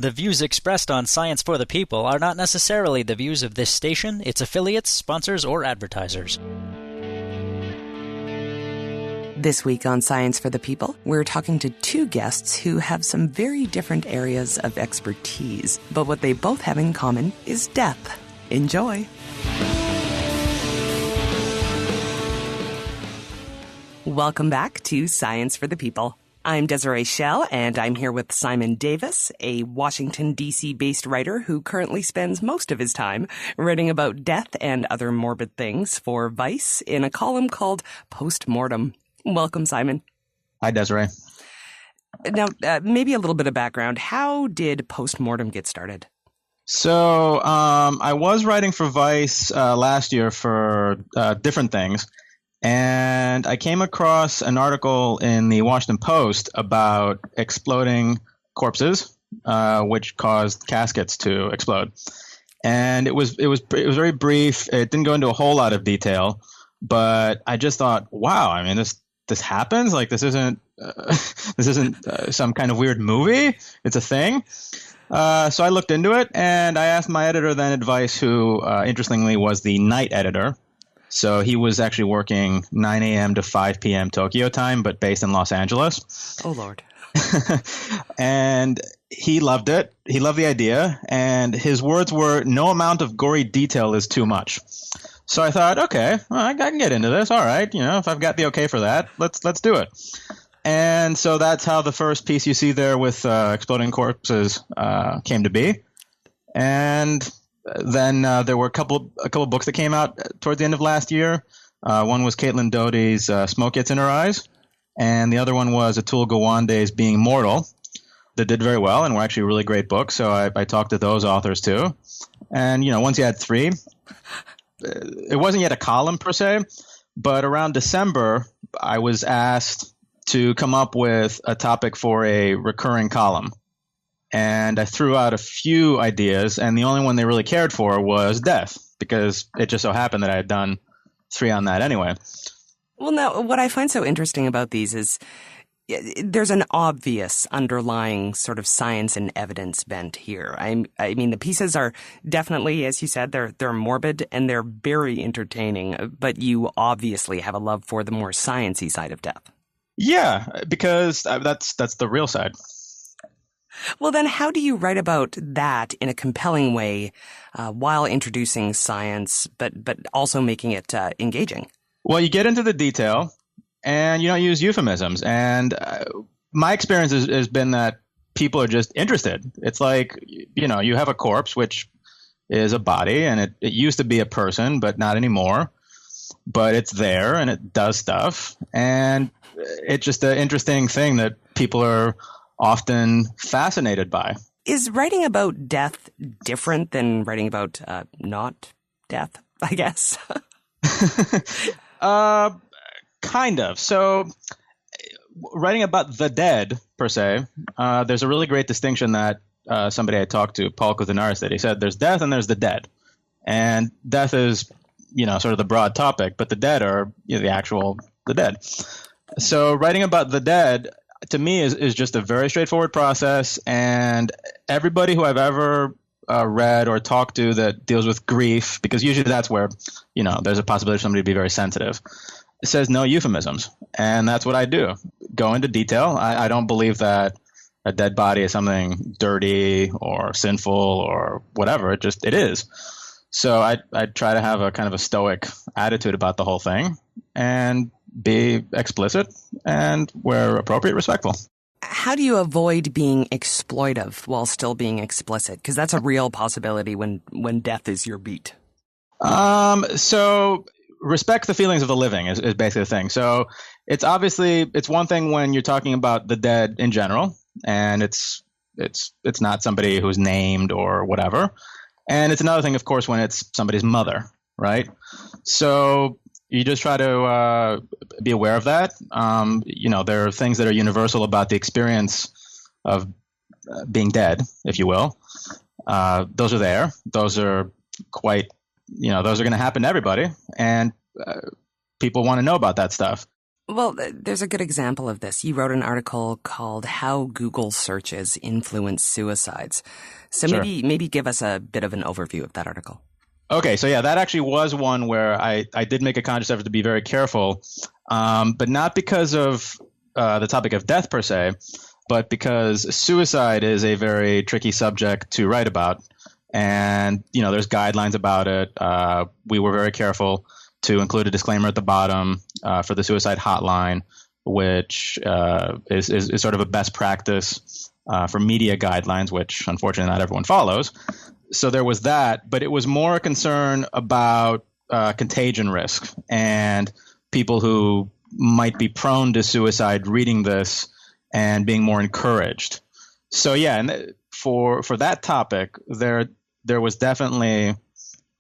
The views expressed on Science for the People are not necessarily the views of this station, its affiliates, sponsors, or advertisers. This week on Science for the People, we're talking to two guests who have some very different areas of expertise, but what they both have in common is death. Enjoy! Welcome back to Science for the People. I'm Desiree Schell, and I'm here with Simon Davis, a Washington, D.C.-based writer who currently spends most of his time writing about death and other morbid things for Vice in a column called Post Mortem. Welcome, Simon. Hi, Desiree. Now, maybe a little bit of background. How did Post Mortem get started? So I was writing for Vice last year for different things. And I came across an article in the Washington Post about exploding corpses, which caused caskets to explode. And it was very brief. It didn't go into a whole lot of detail, but I just thought, wow, I mean, this happens. Like this isn't some kind of weird movie. It's a thing. So I looked into it, and I asked my editor then at Vice, who interestingly was the night editor. So he was actually working 9 a.m. to 5 p.m. Tokyo time, but based in Los Angeles. Oh, Lord. And he loved it. He loved the idea. And his words were, no amount of gory detail is too much. So I thought, okay, well, I can get into this. All right. You know, if I've got the okay for that, let's do it. And so that's how the first piece you see there with exploding corpses came to be. And then there were a couple of books that came out towards the end of last year. One was Caitlin Doty's Smoke Gets in Her Eyes, and the other one was Atul Gawande's Being Mortal. That did very well and were actually really great books. So I talked to those authors too. And, you know, once you had three, it wasn't yet a column per se, but around December, I was asked to come up with a topic for a recurring column. And I threw out a few ideas, and the only one they really cared for was death, because it just so happened that I had done 3 on that anyway. Well, now, what I find so interesting about these is there's an obvious underlying sort of science and evidence bent here. I mean, the pieces are definitely, as you said, they're morbid and they're very entertaining, but you obviously have a love for the more sciencey side of death. Yeah, because that's the real side. Well, then how do you write about that in a compelling way while introducing science, but also making it engaging? Well, you get into the detail and you don't use euphemisms. And my experience has been that people are just interested. It's like, you know, you have a corpse, which is a body, and it used to be a person, but not anymore. But it's there and it does stuff. And it's just an interesting thing that people are often fascinated by. Is writing about death different than writing about not death, I guess? Kind of. So writing about the dead, per se, there's a really great distinction that somebody I talked to, Paul Couthinaris, that he said there's death and there's the dead. And death is, you know, sort of the broad topic, but the dead are, you know, the dead. So writing about the dead, to me, is just a very straightforward process, and everybody who I've ever read or talked to that deals with grief, because usually that's where, you know, there's a possibility for somebody to be very sensitive, says no euphemisms, and that's what I do. Go into detail. I don't believe that a dead body is something dirty or sinful or whatever. It is. So I try to have a kind of a stoic attitude about the whole thing, and be explicit and, where appropriate, respectful. How do you avoid being exploitive while still being explicit? Because that's a real possibility when death is your beat. So respect the feelings of the living is basically the thing. So it's one thing when you're talking about the dead in general, and it's not somebody who's named or whatever. And it's another thing, of course, when it's somebody's mother, right? So you just try to be aware of that. You know, there are things that are universal about the experience of being dead, if you will. Those are there. Those are quite, you know, those are going to happen to everybody. And people want to know about that stuff. Well, there's a good example of this. You wrote an article called How Google Searches Influence Suicides. So Sure. maybe give us a bit of an overview of that article. Okay, so yeah, that actually was one where I did make a conscious effort to be very careful, but not because of the topic of death per se, but because suicide is a very tricky subject to write about. And, there's guidelines about it. We were very careful to include a disclaimer at the bottom for the suicide hotline, which is sort of a best practice for media guidelines, which unfortunately not everyone follows. So there was that, but it was more a concern about contagion risk and people who might be prone to suicide reading this and being more encouraged. So yeah, and for that topic, there was definitely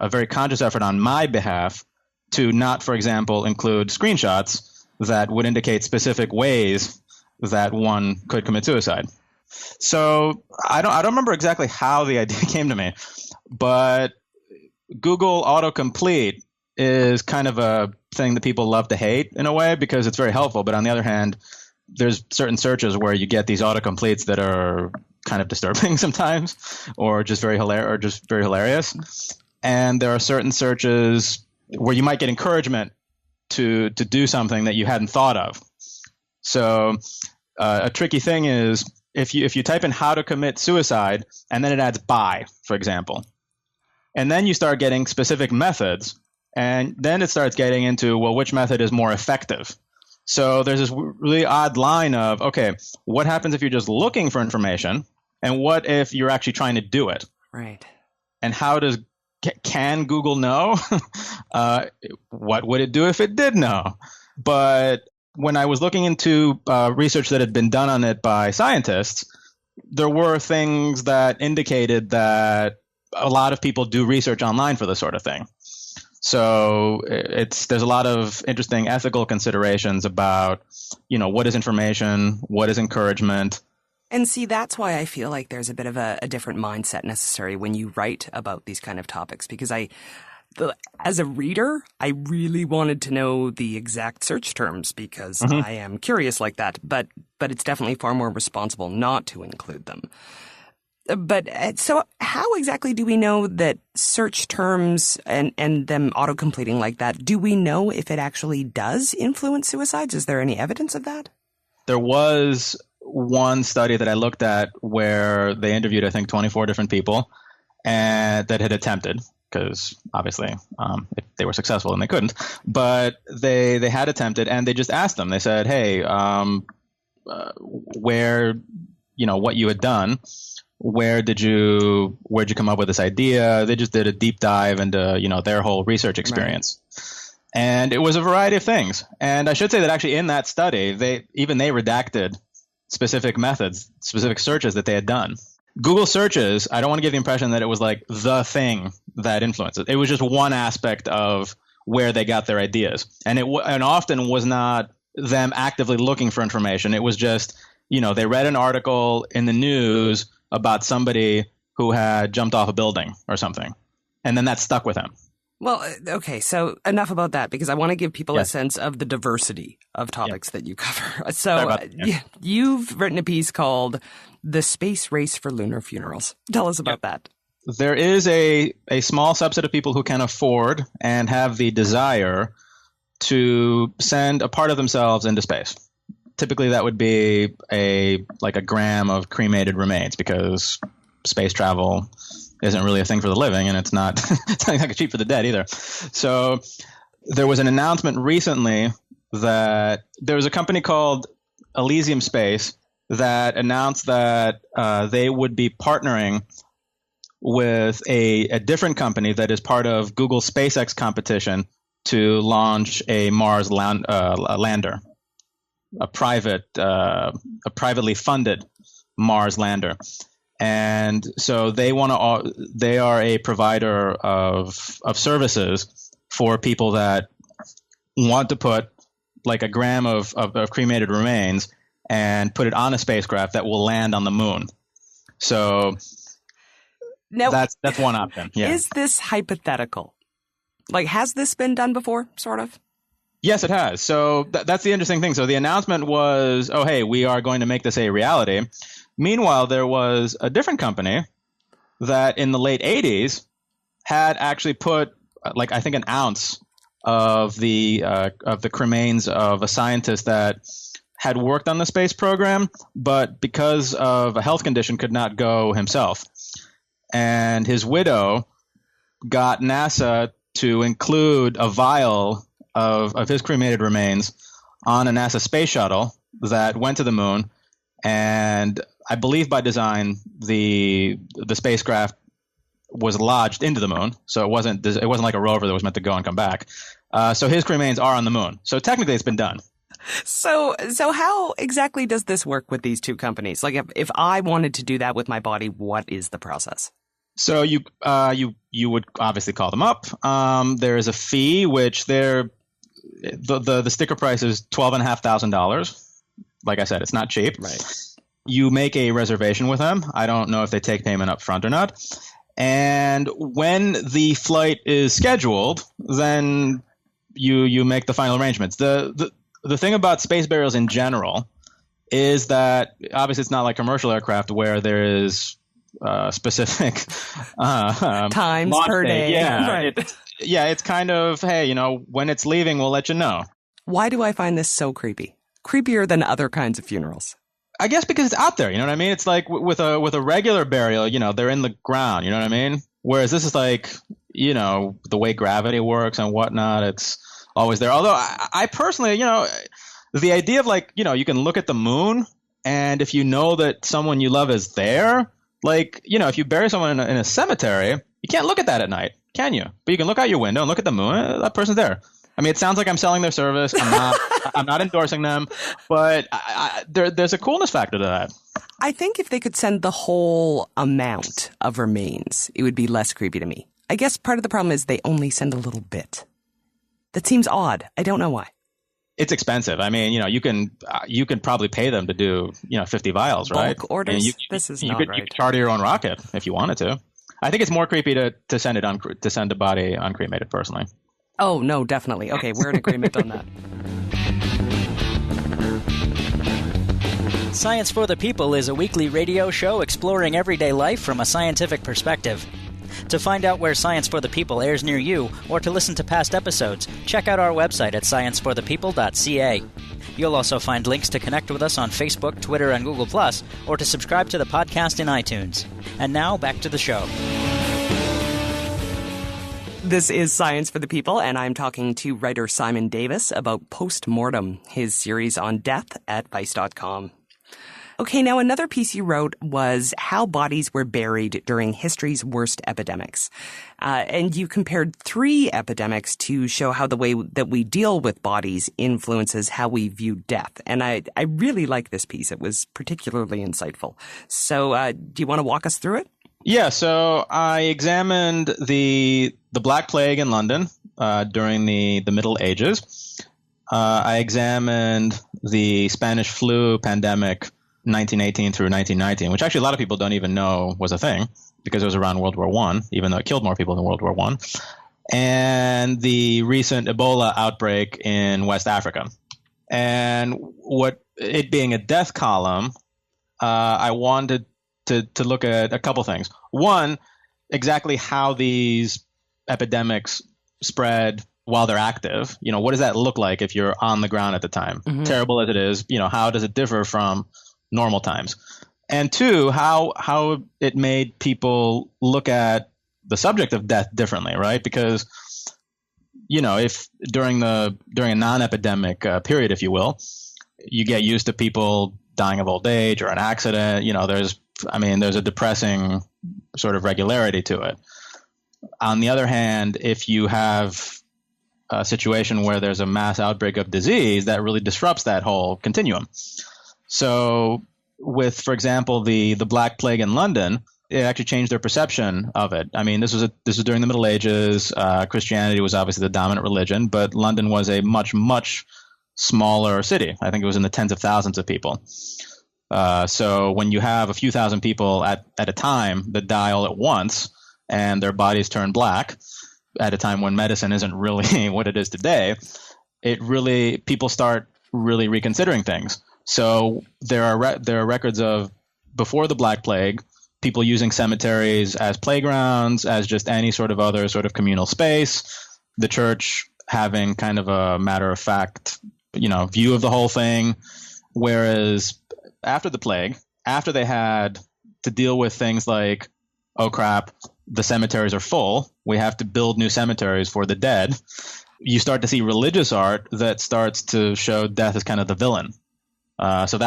a very conscious effort on my behalf to not, for example, include screenshots that would indicate specific ways that one could commit suicide. So I don't remember exactly how the idea came to me, but Google autocomplete is kind of a thing that people love to hate in a way because it's very helpful. But on the other hand, there's certain searches where you get these autocompletes that are kind of disturbing sometimes, or just very hilarious. And there are certain searches where you might get encouragement to do something that you hadn't thought of. So a tricky thing is if you type in how to commit suicide and then it adds by, for example, and then you start getting specific methods, and then it starts getting into, well, which method is more effective? So there's this really odd line of, okay, what happens if you're just looking for information, and what if you're actually trying to do it? Right. And can Google know? What would it do if it did know? But when I was looking into research that had been done on it by scientists, there were things that indicated that a lot of people do research online for this sort of thing. So there's a lot of interesting ethical considerations about, what is information, what is encouragement. And see, that's why I feel like there's a bit of a different mindset necessary when you write about these kind of topics, because as a reader, I really wanted to know the exact search terms because I am curious like that, but it's definitely far more responsible not to include them. But so how exactly do we know that search terms and them auto-completing like that, do we know if it actually does influence suicides? Is there any evidence of that? There was one study that I looked at where they interviewed, I think, 24 different people and that had attempted, because obviously they were successful and they couldn't, but they had attempted, and they just asked them. They said, hey, where, what you had done, where'd you come up with this idea? They just did a deep dive into, their whole research experience. Right. And it was a variety of things. And I should say that actually in that study, they redacted specific methods, specific searches that they had done. Google searches, I don't want to give the impression that it was like the thing that influenced it. It was just one aspect of where they got their ideas. And and often was not them actively looking for information. It was just, they read an article in the news about somebody who had jumped off a building or something. And then that stuck with them. Well, okay, so enough about that, because I want to give people a sense of the diversity of topics that you cover. So you've written a piece called The Space Race for Lunar Funerals. Tell us about that. There is a small subset of people who can afford and have the desire to send a part of themselves into space. Typically, that would be a gram of cremated remains, because space travel isn't really a thing for the living, and it's not cheap for the dead either. So there was an announcement recently that there was a company called Elysium Space that announced that they would be partnering with a different company that is part of Google's SpaceX competition to launch a Mars lander, a privately funded Mars lander. And so they are a provider of services for people that want to put like a gram of cremated remains and put it on a spacecraft that will land on the moon. So now, that's one option. Yeah. Is this hypothetical? Like, has this been done before, sort of? Yes, it has. So that's the interesting thing. So the announcement was, oh, hey, we are going to make this a reality. Meanwhile, there was a different company that in the late 80s had actually put, like, I think an ounce of the cremains of a scientist that had worked on the space program, but because of a health condition could not go himself. And his widow got NASA to include a vial of his cremated remains on a NASA space shuttle that went to the moon. And I believe by design, the spacecraft was lodged into the moon. So it wasn't like a rover that was meant to go and come back. So his remains are on the moon. So technically it's been done. So how exactly does this work with these two companies? Like if I wanted to do that with my body, what is the process? So you would obviously call them up. There is a fee, which the sticker price is $12,500. Like I said, it's not cheap. Right. You make a reservation with them. I don't know if they take payment up front or not. And when the flight is scheduled, then you make the final arrangements. The thing about space burials in general is that obviously it's not like commercial aircraft where there is specific times per day. Yeah, right. It's kind of, hey, when it's leaving, we'll let you know. Why do I find this so creepy? Creepier than other kinds of funerals. I guess because it's out there, you know what I mean? It's like with a regular burial, they're in the ground, you know what I mean? Whereas this is like, the way gravity works and whatnot, it's always there. Although I personally, the idea of like, you can look at the moon, and if you know that someone you love is there, like, if you bury someone in a cemetery, you can't look at that at night, can you? But you can look out your window and look at the moon. That person's there. I mean, it sounds like I'm selling their service. I'm not endorsing them, but there's a coolness factor to that. I think if they could send the whole amount of remains, it would be less creepy to me. I guess part of the problem is they only send a little bit. That seems odd. I don't know why. It's expensive. I mean, you can probably pay them to do 50 vials, right? Bulk orders. You could charter your own rocket if you wanted to. I think it's more creepy to send a body uncremated personally. Oh, no, definitely. Okay, we're in agreement on that. Science for the People is a weekly radio show exploring everyday life from a scientific perspective. To find out where Science for the People airs near you, or to listen to past episodes, check out our website at scienceforthepeople.ca. You'll also find links to connect with us on Facebook, Twitter, and Google+, or to subscribe to the podcast in iTunes. And now, back to the show. This is Science for the People, and I'm talking to writer Simon Davis about Post Mortem, his series on death at Vice.com. Okay, now another piece you wrote was how bodies were buried during history's worst epidemics. And you compared 3 epidemics to show how the way that we deal with bodies influences how we view death. And I really like this piece. It was particularly insightful. So do you want to walk us through it? Yeah, so I examined the Black Plague in London during the Middle Ages. I examined the Spanish flu pandemic 1918 through 1919, which actually a lot of people don't even know was a thing because it was around World War I, even though it killed more people than World War I, and the recent Ebola outbreak in West Africa. And what it being a death column, I wanted to look at a couple things. One, exactly how these epidemics spread while they're active. What does that look like if you're on the ground at the time? Mm-hmm. Terrible as it is, how does it differ from normal times? And 2, how it made people look at the subject of death differently, right? Because, if during a non-epidemic period, if you will, you get used to people dying of old age or an accident, there's a depressing sort of regularity to it. On the other hand, if you have a situation where there's a mass outbreak of disease, that really disrupts that whole continuum. So with, for example, the Black Plague in London, it actually changed their perception of it. I mean, this was during the Middle Ages. Christianity was obviously the dominant religion, but London was a much, much smaller city. I think it was in the tens of thousands of people. So when you have a few thousand people at a time that die all at once and their bodies turn black at a time when medicine isn't really what it is today, people start really reconsidering things. So there are records of before the Black Plague, people using cemeteries as playgrounds, as just any sort of other sort of communal space. The church having kind of a matter of fact, view of the whole thing. Whereas after the plague, after they had to deal with things like, oh crap, the cemeteries are full, we have to build new cemeteries for the dead, you start to see religious art that starts to show death as kind of the villain. So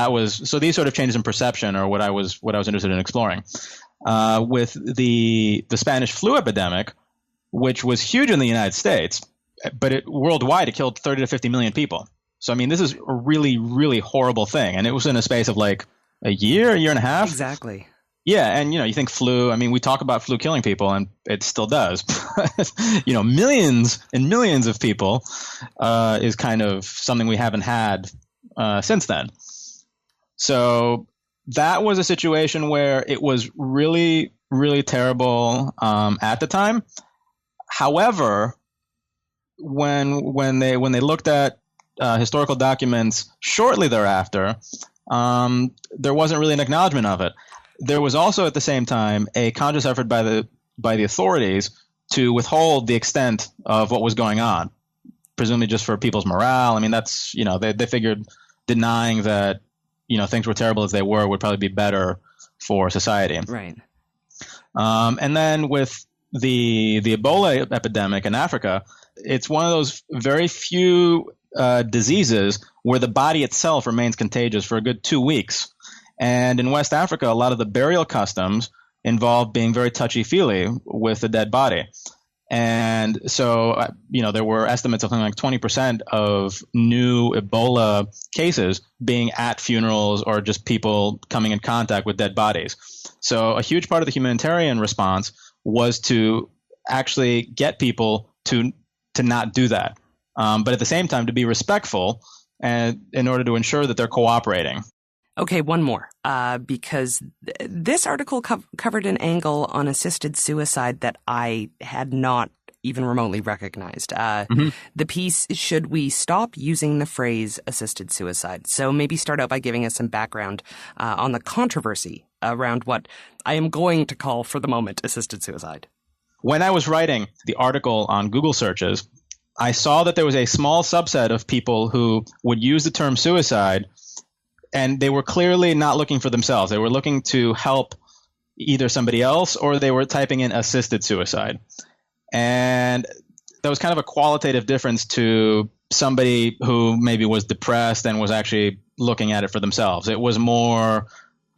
these sort of changes in perception are what I was interested in exploring. With the Spanish flu epidemic, which was huge in the United States, but worldwide it killed 30 to 50 million people. So, I mean, this is a really, really horrible thing. And it was in a space of like a year and a half. Exactly. Yeah. And, you think flu, I mean, we talk about flu killing people and it still does. Millions and millions of people is kind of something we haven't had since then. So that was a situation where it was really, really terrible at the time. However, when they looked at historical documents shortly thereafter, there wasn't really an acknowledgement of it. There was also at the same time a conscious effort by the authorities to withhold the extent of what was going on, presumably just for people's morale. I mean, that's they figured denying that things were terrible as they were would probably be better for society. Right. And then with the Ebola epidemic in Africa, it's one of those very few diseases where the body itself remains contagious for a good 2 weeks. And in West Africa, a lot of the burial customs involve being very touchy-feely with the dead body. And so, there were estimates of something like 20% of new Ebola cases being at funerals or just people coming in contact with dead bodies. So a huge part of the humanitarian response was to actually get people to not do that. But at the same time, to be respectful and in order to ensure that they're cooperating. Okay, one more, because this article covered an angle on assisted suicide that I had not even remotely recognized. The piece, should we stop using the phrase assisted suicide? So maybe start out by giving us some background on the controversy around what I am going to call for the moment assisted suicide. When I was writing the article on Google searches, I saw that there was a small subset of people who would use the term suicide, and they were clearly not looking for themselves. They were looking to help either somebody else, or they were typing in assisted suicide. And that was kind of a qualitative difference to somebody who maybe was depressed and was actually looking at it for themselves. It was more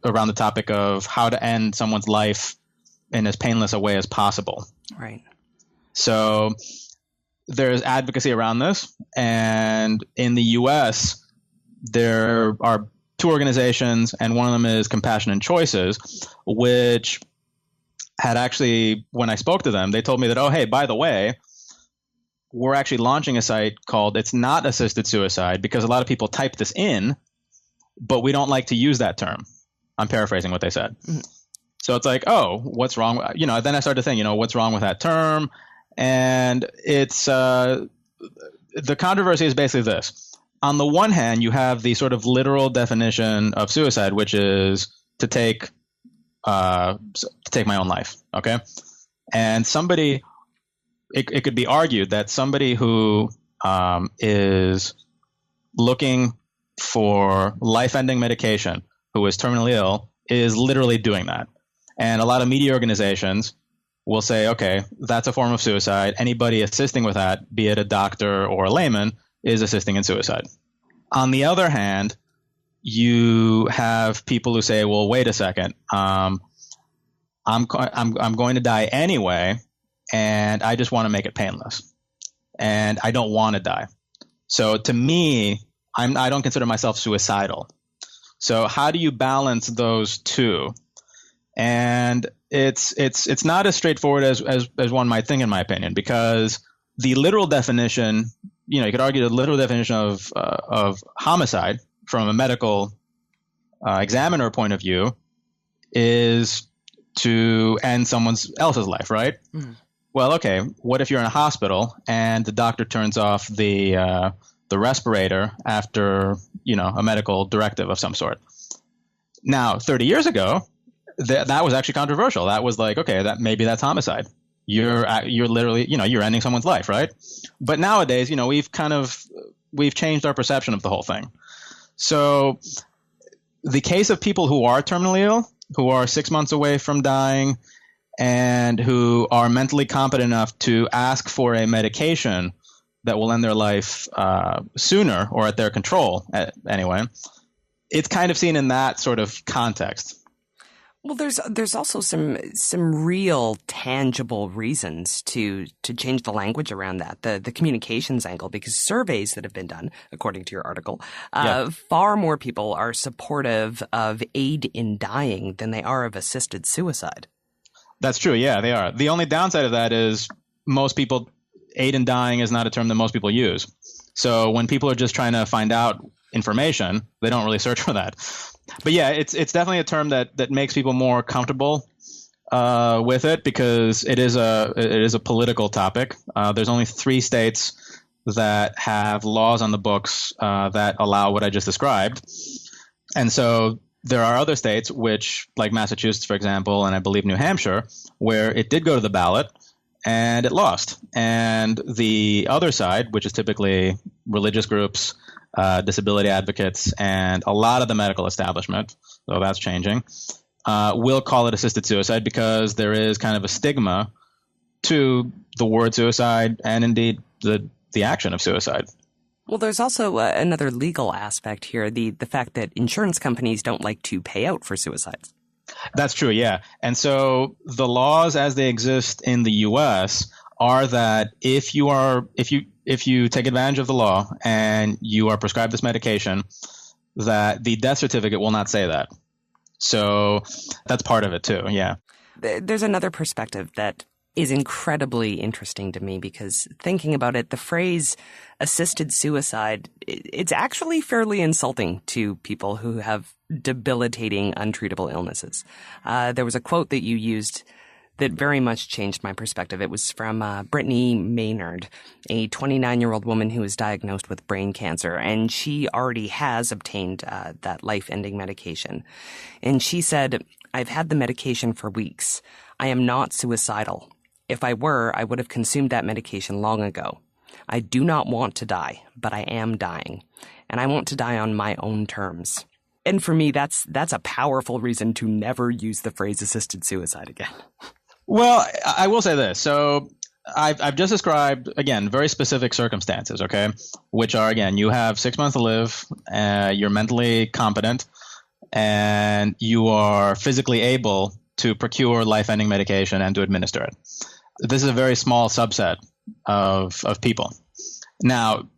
around the topic of how to end someone's life in as painless a way as possible. Right. So there's advocacy around this. And in the U.S., there are two organizations, and one of them is Compassion and Choices, which had actually, when I spoke to them, they told me that, oh, hey, by the way, we're actually launching a site called It's Not Assisted Suicide, because a lot of people type this in, but we don't like to use that term. I'm paraphrasing what they said. Mm-hmm. So it's like, oh, what's wrong? Then I started to think, what's wrong with that term? And it's the controversy is basically this. On the one hand, you have the sort of literal definition of suicide, which is to take my own life. Okay. And it could be argued that somebody who is looking for life-ending medication, who is terminally ill, is literally doing that. And a lot of media organizations will say, okay, that's a form of suicide. Anybody assisting with that, be it a doctor or a layman, is assisting in suicide. On the other hand, you have people who say, well, wait a second, I'm going to die anyway, and I just want to make it painless, and I don't want to die. So to me, I don't consider myself suicidal. So how do you balance those two? And it's not as straightforward as one might think, in my opinion, because the literal definition, you could argue the literal definition of homicide from a medical examiner point of view is to end someone else's life, right? Mm. Well, okay, what if you're in a hospital and the doctor turns off the the respirator after, a medical directive of some sort. Now, 30 years ago, that was actually controversial. That was like, okay, that's homicide. You're literally, you're ending someone's life, right? But nowadays, we've changed our perception of the whole thing. So the case of people who are terminally ill, who are 6 months away from dying, and who are mentally competent enough to ask for a medication that will end their life sooner, or at their control anyway, it's kind of seen in that sort of context. Well, there's also some real tangible reasons to change the language around that, the communications angle, because surveys that have been done, according to your article, far more people are supportive of aid in dying than they are of assisted suicide. That's true. Yeah, they are. The only downside of that is most people, aid in dying is not a term that most people use. So when people are just trying to find out information, they don't really search for that. But yeah, it's definitely a term that makes people more comfortable with it, because it is a political topic. There's only 3 states that have laws on the books that allow what I just described, and so there are other states, which, like Massachusetts, for example, and I believe New Hampshire, where it did go to the ballot and it lost. And the other side, which is typically religious groups, disability advocates, and a lot of the medical establishment, though that's changing, will call it assisted suicide, because there is kind of a stigma to the word suicide and indeed the action of suicide. Well, there's also another legal aspect here, the fact that insurance companies don't like to pay out for suicides. That's true, yeah. And so the laws as they exist in the U.S. are that if you take advantage of the law and you are prescribed this medication, that the death certificate will not say that. So that's part of it too, yeah. There's another perspective that is incredibly interesting to me, because thinking about it, the phrase assisted suicide, it's actually fairly insulting to people who have debilitating, untreatable illnesses. There was a quote that you used that very much changed my perspective. It was from Brittany Maynard, a 29-year-old woman who was diagnosed with brain cancer, and she already has obtained that life-ending medication. And she said, "I've had the medication for weeks. I am not suicidal. If I were, I would have consumed that medication long ago. I do not want to die, but I am dying, and I want to die on my own terms." And for me, that's a powerful reason to never use the phrase assisted suicide again. Well, I will say this. So I've just described, again, very specific circumstances, okay, which are, again, you have 6 months to live, you're mentally competent, and you are physically able to procure life-ending medication and to administer it. This is a very small subset of people. Now,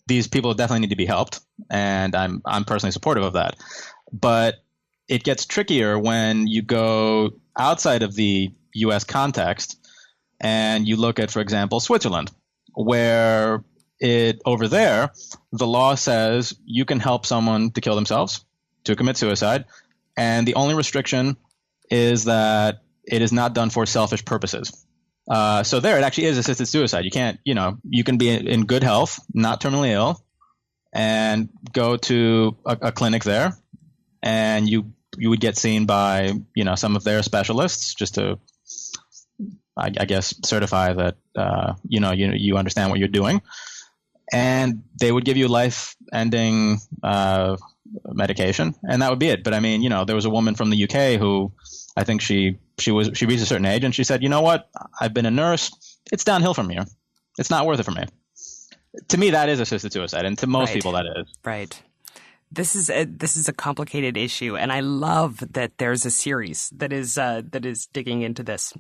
these people definitely need to be helped, and I'm personally supportive of that. But it gets trickier when you go outside of the U.S. context and you look at, for example, Switzerland, where over there, the law says you can help someone to kill themselves, to commit suicide, and the only restriction is that it is not done for selfish purposes. So there, it actually is assisted suicide. You can't, you can be in good health, not terminally ill, and go to a clinic there, and you would get seen by, some of their specialists just to, I guess, certify that, you understand what you're doing. And they would give you life-ending medication, and that would be it. But I mean, there was a woman from the UK who, I think she reached a certain age, and she said, "You know what? I've been a nurse. It's downhill from here. It's not worth it for me." To me, that is assisted suicide, and to most people, that is. Right. This is a complicated issue, and I love that there's a series that is digging into this.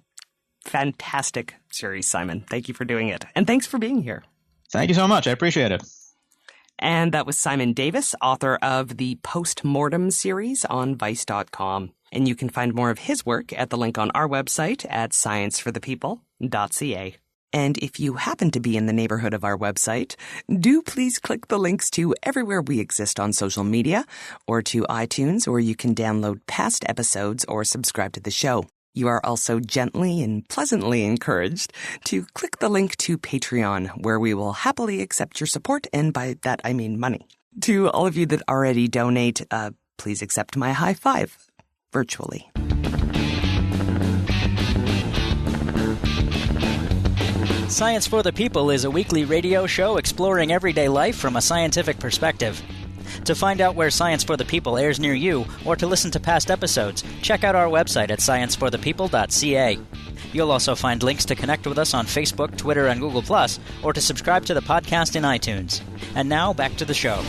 Fantastic series, Simon. Thank you for doing it, and thanks for being here. Thank you so much. I appreciate it. And that was Simon Davis, author of the Post Mortem series on Vice.com. And you can find more of his work at the link on our website at scienceforthepeople.ca. And if you happen to be in the neighborhood of our website, do please click the links to everywhere we exist on social media, or to iTunes, where you can download past episodes or subscribe to the show. You are also gently and pleasantly encouraged to click the link to Patreon, where we will happily accept your support, and by that I mean money. To all of you that already donate, please accept my high five, virtually. Science for the People is a weekly radio show exploring everyday life from a scientific perspective. To find out where Science for the People airs near you, or to listen to past episodes, check out our website at scienceforthepeople.ca. You'll also find links to connect with us on Facebook, Twitter, and Google+, or to subscribe to the podcast in iTunes. And now, back to the show.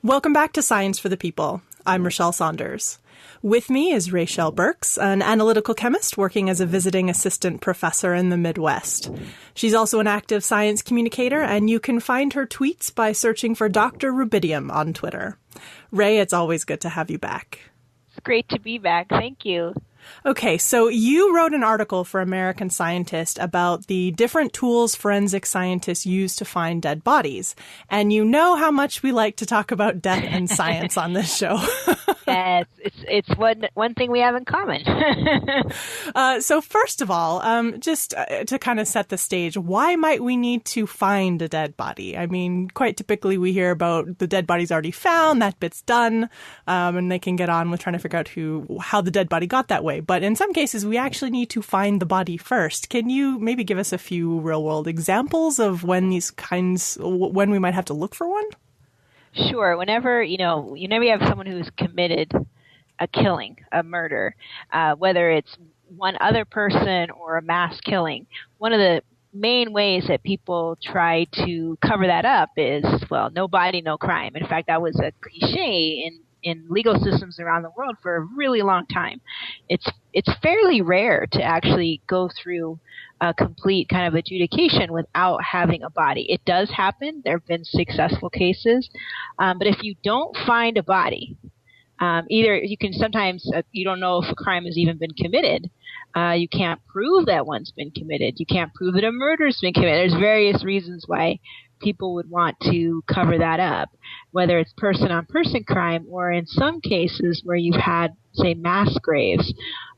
Welcome back to Science for the People. I'm Raychelle Saunders. With me is Raychelle Burks, an analytical chemist working as a visiting assistant professor in the Midwest. She's also an active science communicator, and you can find her tweets by searching for Dr. Rubidium on Twitter. Ray, it's always good to have you back. It's great to be back. Thank you. Okay, so you wrote an article for American Scientist about the different tools forensic scientists use to find dead bodies. And you know how much we like to talk about death and science on this show. Yes, it's one thing we have in common. So first of all, just to kind of set the stage, why might we need to find a dead body? I mean, quite typically we hear about the dead body's already found, that bit's done, and they can get on with trying to figure out how the dead body got that way. But in some cases, we actually need to find the body first. Can you maybe give us a few real-world examples of when when we might have to look for one? Sure. Whenever you have someone who's committed a killing, a murder, whether it's one other person or a mass killing, one of the main ways that people try to cover that up is, well, no body, no crime. In fact, that was a cliche in legal systems around the world for a really long time. It's fairly rare to actually go through a complete kind of adjudication without having a body. It does happen. There have been successful cases. But if you don't find a body, either you can sometimes, you don't know if a crime has even been committed. You can't prove that one's been committed. You can't prove that a murder's been committed. There's various reasons why people would want to cover that up, whether it's person-on-person crime or in some cases where you've had, say, mass graves.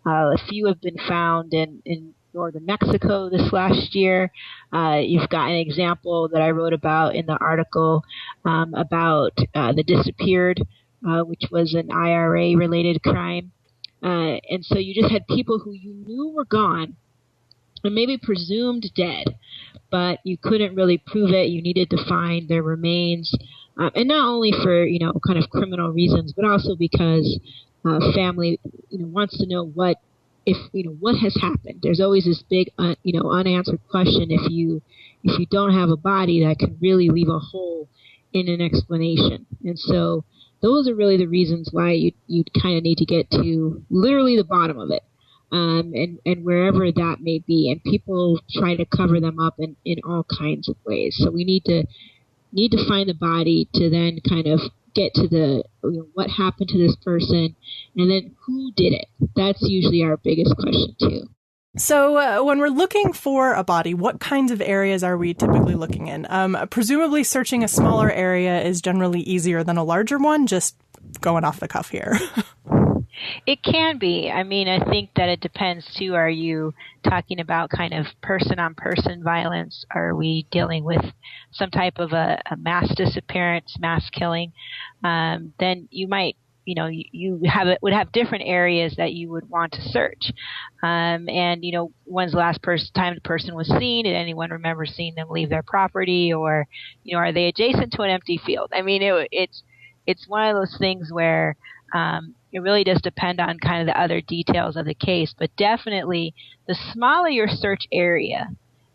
A few have been found in northern Mexico this last year. You've got an example that I wrote about in the article about the disappeared, which was an IRA-related crime. And so you just had people who you knew were gone and maybe presumed dead, but you couldn't really prove it. You needed to find their remains, and not only for kind of criminal reasons, but also because family wants to know what has happened. There's always this big unanswered question if you don't have a body that can really leave a hole in an explanation. And so those are really the reasons why you kind of need to get to literally the bottom of it. And wherever that may be, and people try to cover them up in all kinds of ways. So we need to find the body to then kind of get to the what happened to this person, and then who did it. That's usually our biggest question too. So when we're looking for a body, what kinds of areas are we typically looking in? Presumably searching a smaller area is generally easier than a larger one, just going off the cuff here. It can be. I mean, I think that it depends, too. Are you talking about kind of person-on-person violence? Are we dealing with some type of a mass disappearance, mass killing? Then you might, would have different areas that you would want to search. And, when's the last time the person was seen? Did anyone remember seeing them leave their property? Or, are they adjacent to an empty field? I mean, it's one of those things where it really does depend on kind of the other details of the case, but definitely the smaller your search area,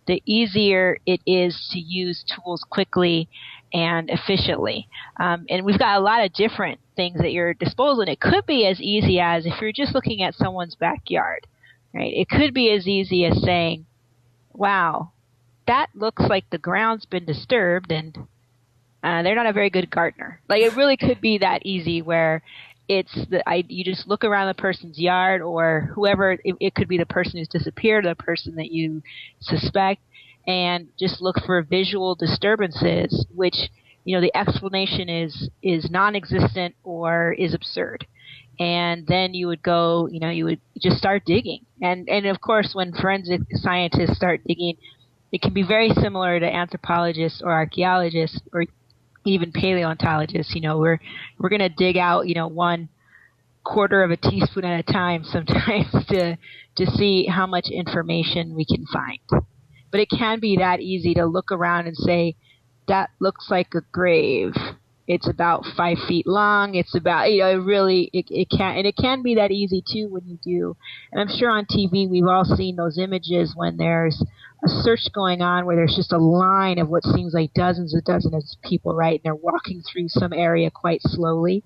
the easier it is to use tools quickly and efficiently. And we've got a lot of different things at your disposal, and it could be as easy as if you're just looking at someone's backyard, right? It could be as easy as saying, wow, that looks like the ground's been disturbed and they're not a very good gardener. Like, it really could be that easy where you just look around the person's yard or whoever, it could be the person who's disappeared or the person that you suspect, and just look for visual disturbances, which, the explanation is non-existent or is absurd. And then you would go, you would just start digging. And of course, when forensic scientists start digging, it can be very similar to anthropologists or archaeologists or even paleontologists. We're going to dig out, 1/4 of a teaspoon at a time sometimes to see how much information we can find. But it can be that easy to look around and say, that looks like a grave. It's about 5 feet long. It's about, it can be that easy too when you do. And I'm sure on TV we've all seen those images when there's a search going on where there's just a line of what seems like dozens of people, right? And they're walking through some area quite slowly.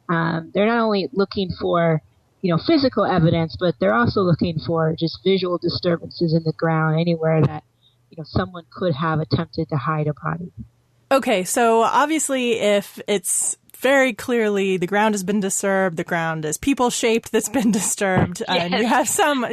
They're not only looking for, physical evidence, but they're also looking for just visual disturbances in the ground anywhere that, someone could have attempted to hide a body. Okay, so obviously if it's very clearly the ground has been disturbed, the ground is people-shaped that's been disturbed, and you have some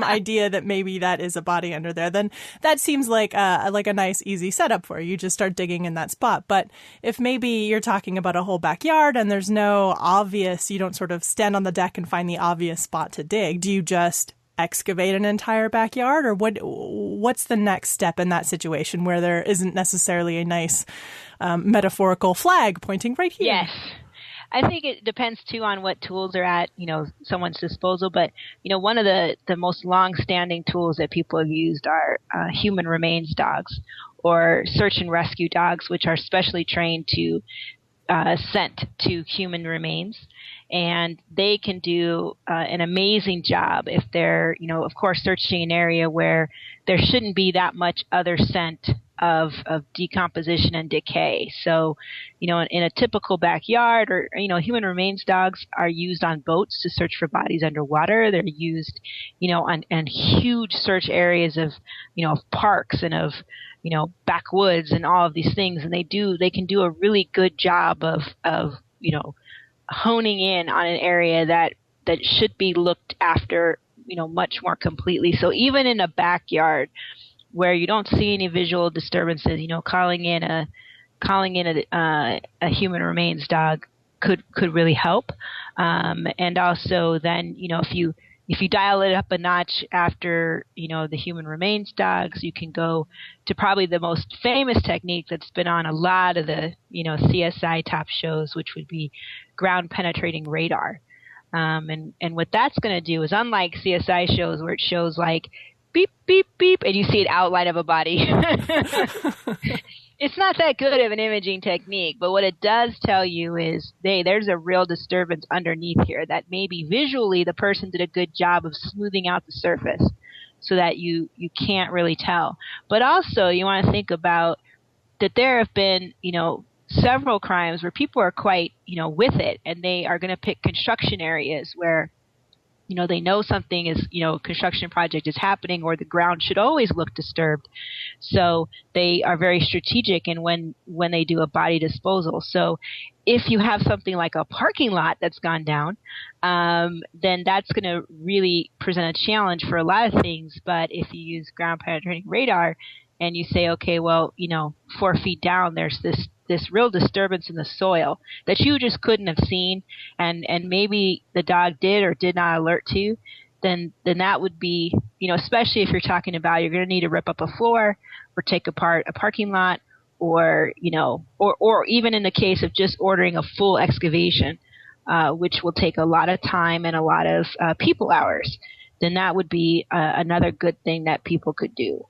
idea that maybe that is a body under there, then that seems like a nice, easy setup for you. You just start digging in that spot. But if maybe you're talking about a whole backyard and there's no obvious, you don't sort of stand on the deck and find the obvious spot to dig, do you just excavate an entire backyard, or what's the next step in that situation where there isn't necessarily a nice metaphorical flag pointing right here? Yes. I think it depends too on what tools are at, someone's disposal. But, one of the most long-standing tools that people have used are human remains dogs or search and rescue dogs, which are specially trained to scent to human remains. And they can do an amazing job if they're, of course, searching an area where there shouldn't be that much other scent of decomposition and decay. So, in a typical backyard or, human remains dogs are used on boats to search for bodies underwater. They're used, on huge search areas of, of parks and of, backwoods and all of these things. And they can do a really good job of honing in on an area that should be looked after, much more completely. So even in a backyard where you don't see any visual disturbances, calling in a human remains dog could really help. And also then, if you dial it up a notch after, the human remains dogs, you can go to probably the most famous technique that's been on a lot of the, CSI top shows, which would be ground penetrating radar. And what that's going to do is, unlike CSI shows where it shows like beep, beep, beep, and you see an outline of a body. It's not that good of an imaging technique, but what it does tell you is, there's a real disturbance underneath here that maybe visually the person did a good job of smoothing out the surface so that you can't really tell. But also you want to think about that there have been, several crimes where people are quite, with it, and they are going to pick construction areas where they know something is, construction project is happening, or the ground should always look disturbed. So they are very strategic in when they do a body disposal. So if you have something like a parking lot that's gone down, then that's going to really present a challenge for a lot of things. But if you use ground penetrating radar and you say, okay, well, 4 feet down, there's this real disturbance in the soil that you just couldn't have seen, and maybe the dog did or did not alert to, then that would be, especially if you're talking about you're going to need to rip up a floor or take apart a parking lot, or, or even in the case of just ordering a full excavation, which will take a lot of time and a lot of people hours, then that would be another good thing that people could do.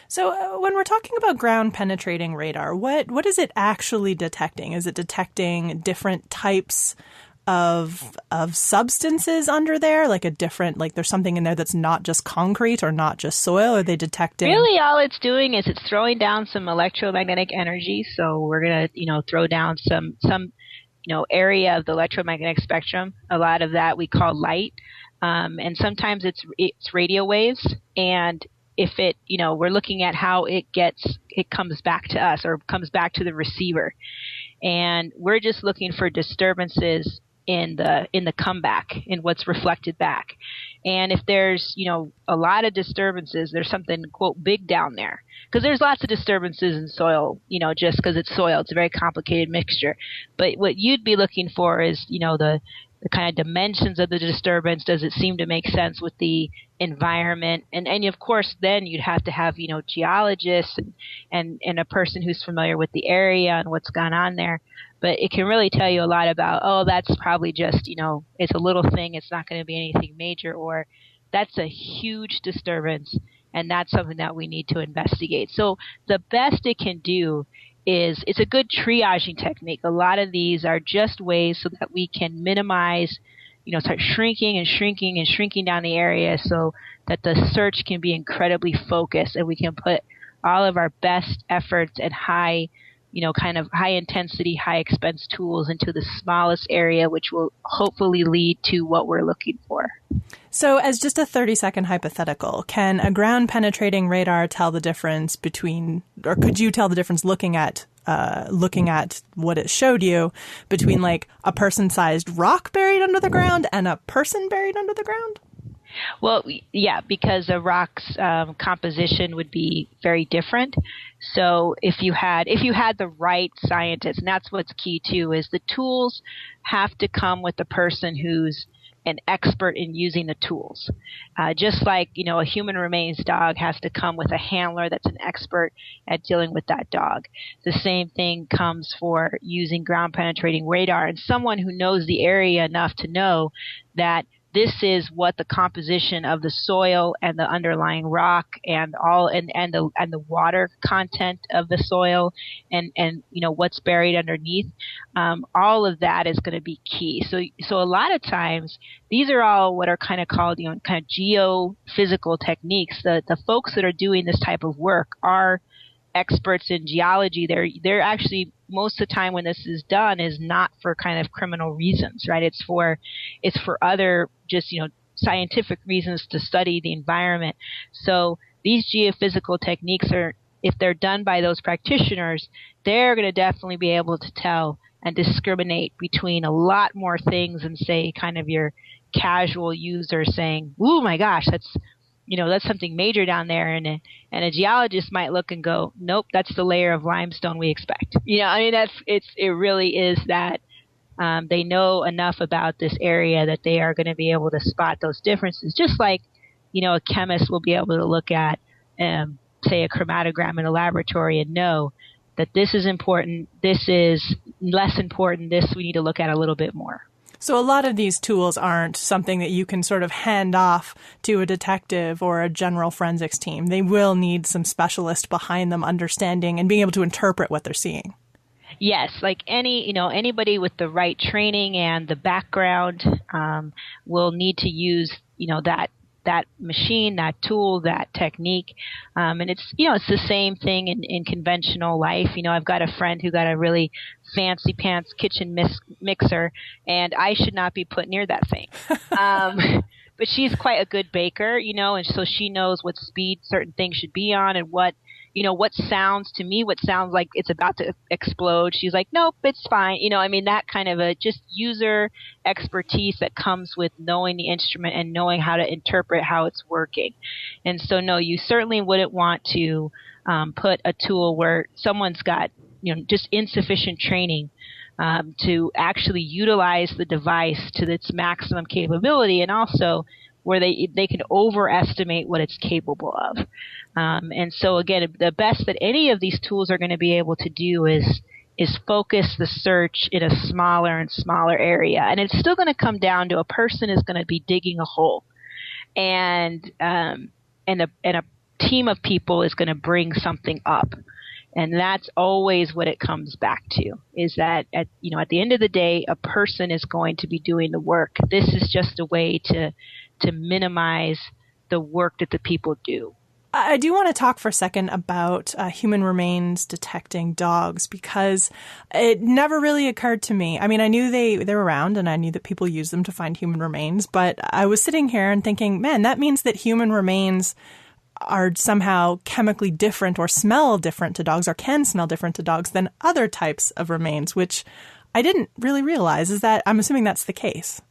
So when we're talking about ground penetrating radar, what is it actually detecting? Is it detecting different types of substances under there, like there's something in there that's not just concrete or not just soil? Are they detecting? Really, all it's doing is it's throwing down some electromagnetic energy. So we're going to, throw down some area of the electromagnetic spectrum. A lot of that we call light. And sometimes it's radio waves, and if it, we're looking at how it comes back to us or comes back to the receiver, and we're just looking for disturbances in the comeback, in what's reflected back. And if there's, a lot of disturbances, there's something, quote, big down there, because there's lots of disturbances in soil, just because it's soil. It's a very complicated mixture. But what you'd be looking for is, kind of dimensions of the disturbance? Does it seem to make sense with the environment? And of course, then you'd have to have, geologists and a person who's familiar with the area and what's gone on there. But it can really tell you a lot about, oh, that's probably just, it's a little thing. It's not going to be anything major, or that's a huge disturbance, and that's something that we need to investigate. So the best it can do is, it's a good triaging technique. A lot of these are just ways so that we can minimize, start shrinking and shrinking and shrinking down the area so that the search can be incredibly focused, and we can put all of our best efforts and high intensity, high expense tools into the smallest area, which will hopefully lead to what we're looking for. So as just a 30-second hypothetical, can a ground penetrating radar tell the difference between, or could you tell the difference looking at what it showed you between like a person-sized rock buried under the ground and a person buried under the ground? Well, yeah, because a rock's composition would be very different. So if you had the right scientist, and that's what's key too, is the tools have to come with the person who's an expert in using the tools. Just like, a human remains dog has to come with a handler that's an expert at dealing with that dog. The same thing comes for using ground penetrating radar, and someone who knows the area enough to know that this is what the composition of the soil and the underlying rock and the water content of the soil and what's buried underneath. All of that is going to be key. So a lot of times these are all what are kind of called kind of geophysical techniques. The folks that are doing this type of work are experts in geology. They're actually, most of the time when this is done, is not for kind of criminal reasons, right? It's for other just, scientific reasons to study the environment. So these geophysical techniques are, if they're done by those practitioners, they're going to definitely be able to tell and discriminate between a lot more things than, say, kind of your casual user saying, "Ooh, my gosh, that's something major down there," and a geologist might look and go, "Nope, that's the layer of limestone we expect." It really is that they know enough about this area that they are going to be able to spot those differences. Just like, a chemist will be able to look at, say, a chromatogram in a laboratory and know that this is important, this is less important, this we need to look at a little bit more. So a lot of these tools aren't something that you can sort of hand off to a detective or a general forensics team. They will need some specialist behind them understanding and being able to interpret what they're seeing. Yes, like anybody with the right training and the background will need to use, that machine, that tool, that technique. And it's the same thing in conventional life. I've got a friend who got a really fancy pants kitchen mixer, and I should not be put near that thing. But she's quite a good baker, and so she knows what speed certain things should be on and what sounds like it's about to explode. She's like, "Nope, it's fine." That kind of a just user expertise that comes with knowing the instrument and knowing how to interpret how it's working. And so, no, you certainly wouldn't want to put a tool where someone's got, just insufficient training to actually utilize the device to its maximum capability, and also where they can overestimate what it's capable of. And so again, the best that any of these tools are going to be able to do is focus the search in a smaller and smaller area. And it's still going to come down to a person is going to be digging a hole, and a team of people is going to bring something up. And that's always what it comes back to, is that at the end of the day, a person is going to be doing the work. This is just a way to minimize the work that the people do. I do want to talk for a second about human remains detecting dogs, because it never really occurred to me. I mean, I knew they're around and I knew that people use them to find human remains, but I was sitting here and thinking, man, that means that human remains are somehow chemically different or smell different to dogs, or can smell different to dogs than other types of remains, which I didn't really realize. I'm assuming that's the case.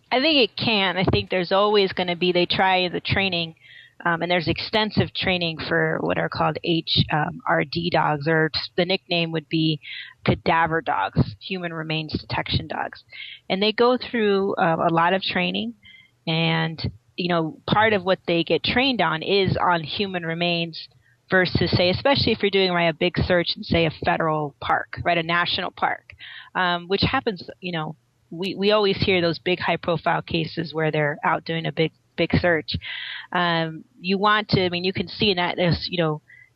I think it can. I think there's always going to be, they try the training And there's extensive training for what are called HRD dogs, or the nickname would be cadaver dogs, human remains detection dogs. And they go through a lot of training, and part of what they get trained on is on human remains versus, say, especially if you're doing a big search in, say, a federal park, right, a national park, which happens, we always hear those big high-profile cases where they're out doing a big search. You want to, you can see in that, there's,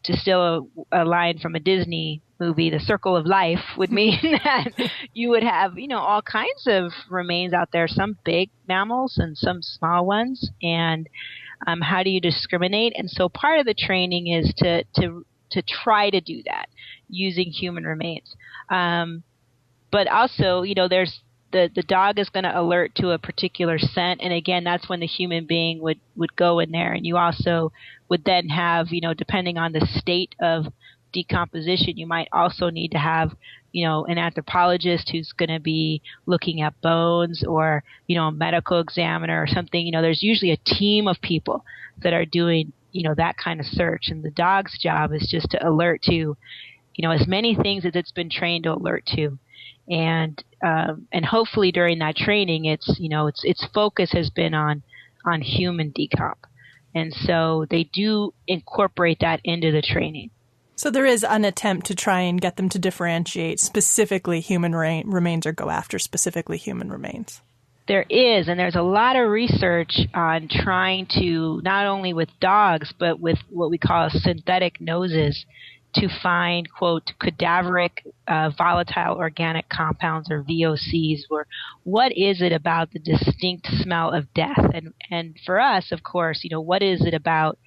to steal a line from a Disney movie, the circle of life would mean that you would have, all kinds of remains out there, some big mammals and some small ones. And how do you discriminate? And so part of the training is to try to do that using human remains. But also, there's the dog is going to alert to a particular scent. And again, that's when the human being would go in there. And you also would then have, depending on the state of decomposition, you might also need to have, an anthropologist who's going to be looking at bones, or, a medical examiner or something. There's usually a team of people that are doing, that kind of search. And the dog's job is just to alert to, as many things as it's been trained to alert to. And hopefully during that training, its focus has been on human decomp. And so they do incorporate that into the training. So there is an attempt to try and get them to differentiate specifically human remains, or go after specifically human remains. There is, and there's a lot of research on trying to, not only with dogs, but with what we call synthetic noses, to find, quote, cadaveric volatile organic compounds, or VOCs, or what is it about the distinct smell of death? And for us, of course, what is it about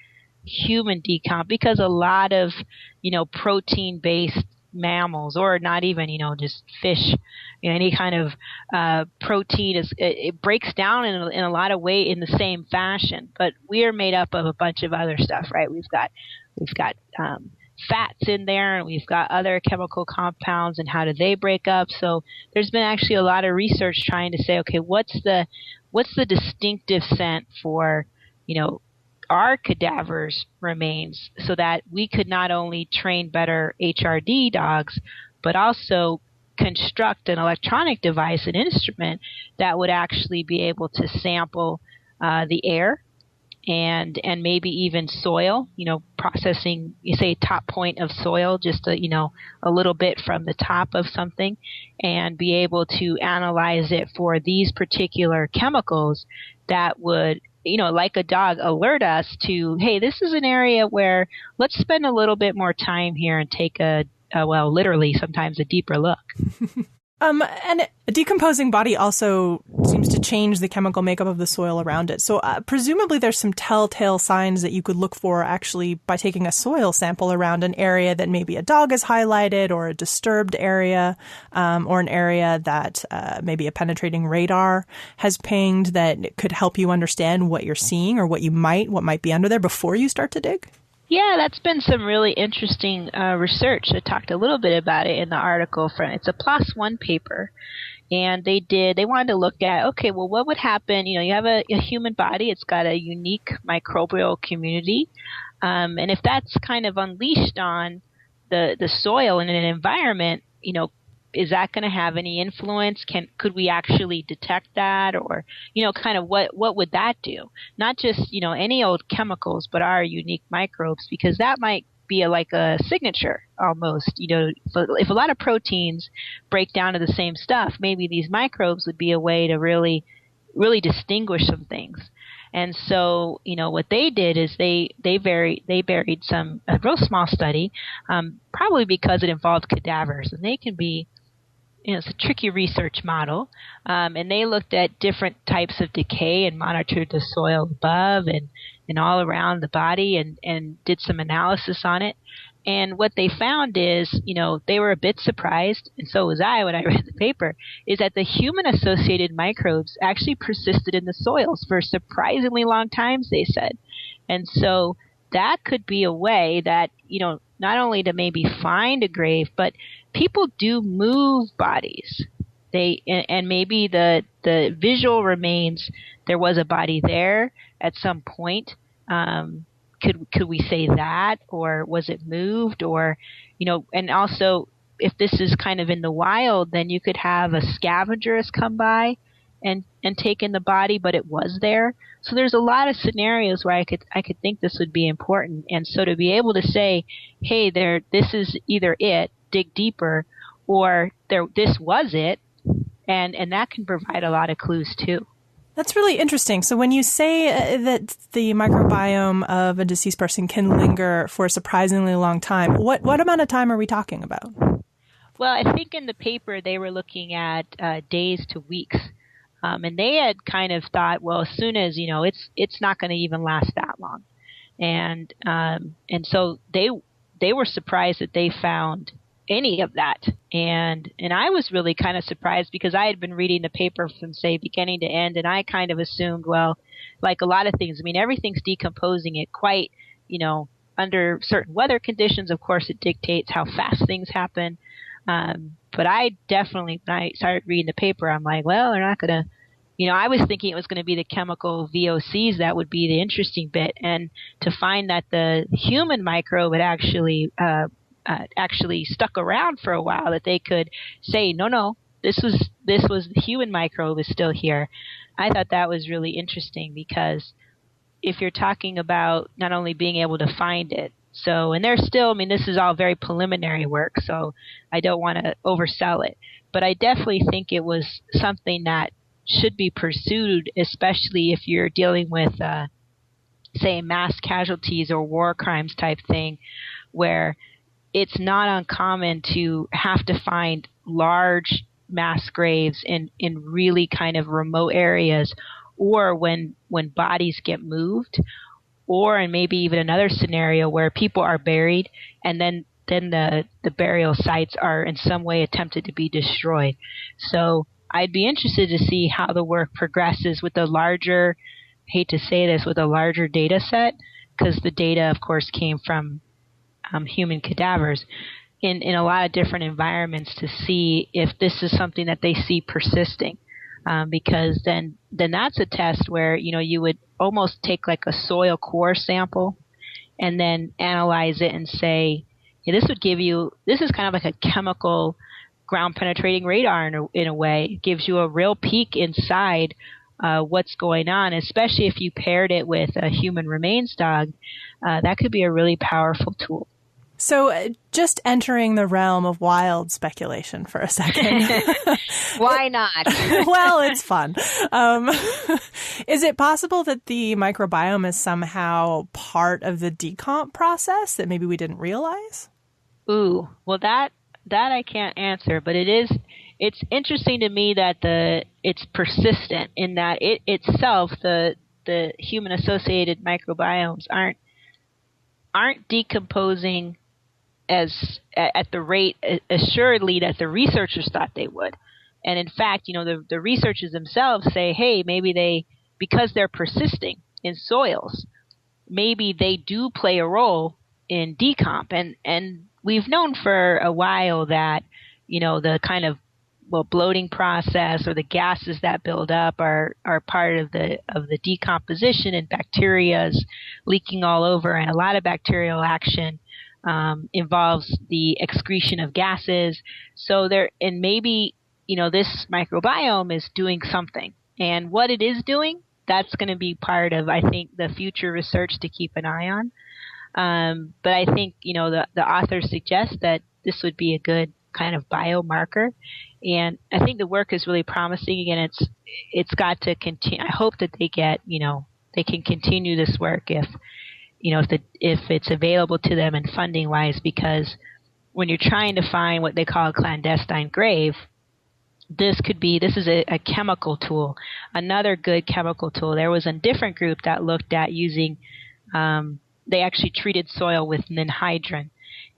human decomp? Because a lot of, protein-based mammals, or not even, just fish, any kind of protein, it breaks down in a lot of way in the same fashion. But we are made up of a bunch of other stuff, right? We've got fats in there, and we've got other chemical compounds, and how do they break up? So there's been actually a lot of research trying to say, okay, what's the distinctive scent for, our cadavers remains, so that we could not only train better HRD dogs, but also construct an electronic device, an instrument that would actually be able to sample the air and maybe even soil, processing, you say top point of soil, just a little bit from the top of something, and be able to analyze it for these particular chemicals that would, like a dog, alert us to, hey, this is an area where let's spend a little bit more time here and take literally sometimes a deeper look. And a decomposing body also seems to change the chemical makeup of the soil around it. So presumably there's some telltale signs that you could look for actually by taking a soil sample around an area that maybe a dog has highlighted, or a disturbed area, or an area that maybe a penetrating radar has pinged, that could help you understand what you're seeing, or what might be under there before you start to dig? Yeah, that's been some really interesting research. I talked a little bit about it in the article. It's a PLOS One paper, and they wanted to look at, okay, well, what would happen? You have a human body. It's got a unique microbial community, and if that's kind of unleashed on the soil in an environment, is that going to have any influence? Could we actually detect that? Or, kind of what would that do? Not just, any old chemicals, but our unique microbes, because that might be like a signature almost. If a lot of proteins break down to the same stuff, maybe these microbes would be a way to really, really distinguish some things. And so, what they did is they buried a real small study, probably because it involved cadavers, and they can be, it's a tricky research model, and they looked at different types of decay and monitored the soil above and all around the body, and did some analysis on it. And what they found is, they were a bit surprised, and so was I when I read the paper, is that the human-associated microbes actually persisted in the soils for surprisingly long times, they said. And so that could be a way that, not only to maybe find a grave, but people do move bodies. And maybe the visual remains, there was a body there at some point, Could we say that, or was it moved, or, and also if this is kind of in the wild, then you could have a scavenger has come by and taken the body, but it was there. So there's a lot of scenarios where I could think this would be important. And so to be able to say, hey, this is either it, dig deeper, or this was it, and that can provide a lot of clues too. That's really interesting. So when you say that the microbiome of a deceased person can linger for a surprisingly long time, what amount of time are we talking about? Well, I think in the paper they were looking at days to weeks. And they had kind of thought, well, as soon as, it's not going to even last that long. And so they were surprised that they found any of that. And I was really kind of surprised because I had been reading the paper from, say, beginning to end, and I kind of assumed, well, like a lot of things, everything's decomposing it quite, under certain weather conditions. Of course, it dictates how fast things happen. But I definitely, when I started reading the paper, I'm like, well, they're not going to, I was thinking it was going to be the chemical VOCs that would be the interesting bit. And to find that the human microbe had actually stuck around for a while, that they could say, no, this was the human microbe is still here. I thought that was really interesting because if you're talking about not only being able to find it, and they're still, this is all very preliminary work, so I don't want to oversell it, but I definitely think it was something that should be pursued, especially if you're dealing with, say, mass casualties or war crimes type thing, where it's not uncommon to have to find large mass graves in really kind of remote areas, or when bodies get moved, or and maybe even another scenario where people are buried and then the burial sites are in some way attempted to be destroyed. So I'd be interested to see how the work progresses with a larger, hate to say this, with a larger data set, because the data, of course, came from human cadavers in a lot of different environments, to see if this is something that they see persisting. Because then that's a test where, you would almost take like a soil core sample and then analyze it and say, this is kind of like a chemical ground penetrating radar in a way. It gives you a real peek inside what's going on, especially if you paired it with a human remains dog. That could be a really powerful tool. So just entering the realm of wild speculation for a second. Why not? Well, it's fun. Is it possible that the microbiome is somehow part of the decomp process that maybe we didn't realize? Ooh, well, that I can't answer, but it's interesting to me that it's persistent in that it itself, the human associated microbiomes aren't decomposing at the rate assuredly that the researchers thought they would. And in fact, the researchers themselves say, hey, maybe because they're persisting in soils, maybe they do play a role in decomp. And we've known for a while that, the kind of bloating process or the gases that build up are part of the decomposition, and bacteria's leaking all over, and a lot of bacterial action involves the excretion of gases. So maybe, this microbiome is doing something, and what it is doing, that's going to be part of, I think, the future research to keep an eye on. But I think, the authors suggest that this would be a good kind of biomarker. And I think the work is really promising. Again, it's got to continue. I hope that they get, they can continue this work if it's available to them and funding wise, because when you're trying to find what they call a clandestine grave, this is a chemical tool, another good chemical tool. There was a different group that looked at using, they actually treated soil with ninhydrin,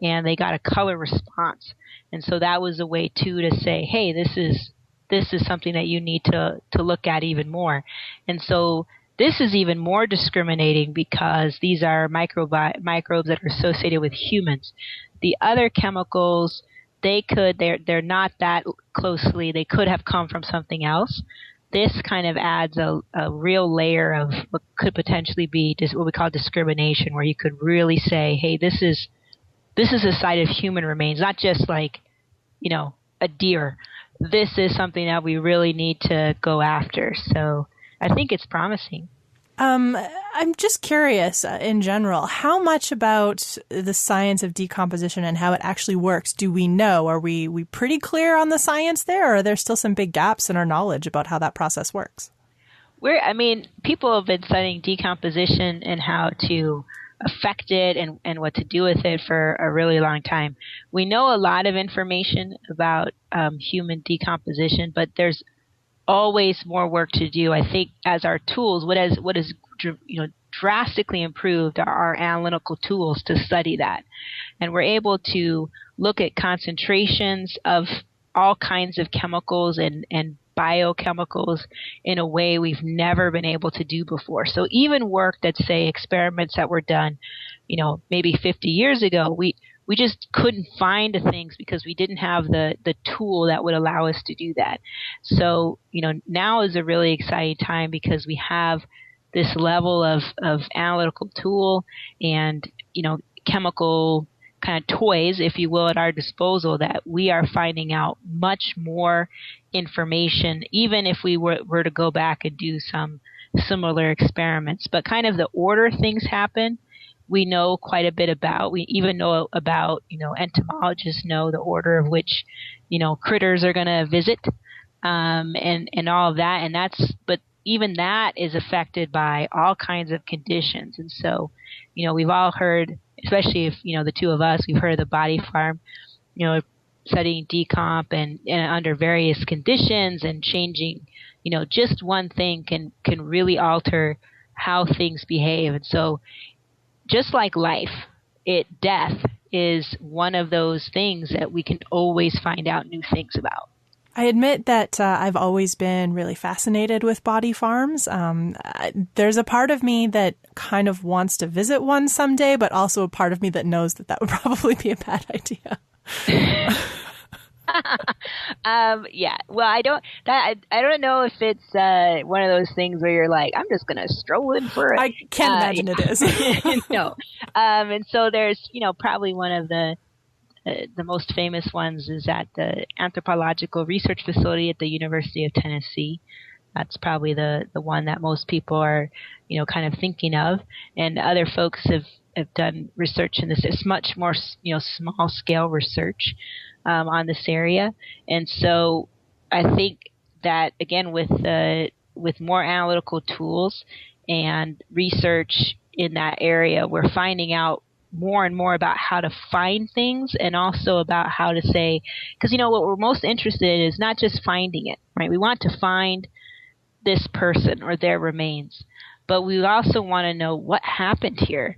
and they got a color response. And so that was a way too to say, hey, this is something that you need to look at even more. And so this is even more discriminating because these are microbes that are associated with humans. The other chemicals, they're not that closely. They could have come from something else. this kind of adds a real layer of what could potentially be what we call discrimination, where you could really say, hey, this is a site of human remains, not just like, a deer. This is something that we really need to go after. So I think it's promising. I'm just curious, in general, how much about the science of decomposition and how it actually works do we know? Are we pretty clear on the science there, or are there still some big gaps in our knowledge about how that process works? People have been studying decomposition and how to affect it and what to do with it for a really long time. We know a lot of information about human decomposition, but there's always more work to do. I think as our tools, what has drastically improved are our analytical tools to study that, and we're able to look at concentrations of all kinds of chemicals and biochemicals in a way we've never been able to do before. So even work that, say, experiments that were done, maybe 50 years ago, we just couldn't find things because we didn't have the tool that would allow us to do that. So, now is a really exciting time because we have this level of analytical tool and, chemical kind of toys, if you will, at our disposal, that we are finding out much more information, even if we were to go back and do some similar experiments. But kind of the order things happen, we know quite a bit about. We even know about, entomologists know the order of which, critters are going to visit, and all of that. But even that is affected by all kinds of conditions. And so, we've all heard, especially if, the two of us, we've heard of the body farm, studying decomp and under various conditions and changing, just one thing can really alter how things behave. And so, just like life, death is one of those things that we can always find out new things about. I admit that I've always been really fascinated with body farms. There's a part of me that kind of wants to visit one someday, but also a part of me that knows that would probably be a bad idea. Yeah. Well, I don't know if it's one of those things where you're like, I'm just going to stroll in for it. I can't imagine it is. No. And so there's, probably one of the most famous ones is at the Anthropological Research Facility at the University of Tennessee. That's probably the one that most people are, kind of thinking of. And other folks have done research in this. It's much more, small scale research on this area. And so I think that, again, with more analytical tools and research in that area, we're finding out more and more about how to find things, and also about how to say, because what we're most interested in is not just finding it, right? We want to find this person or their remains, but we also want to know what happened here.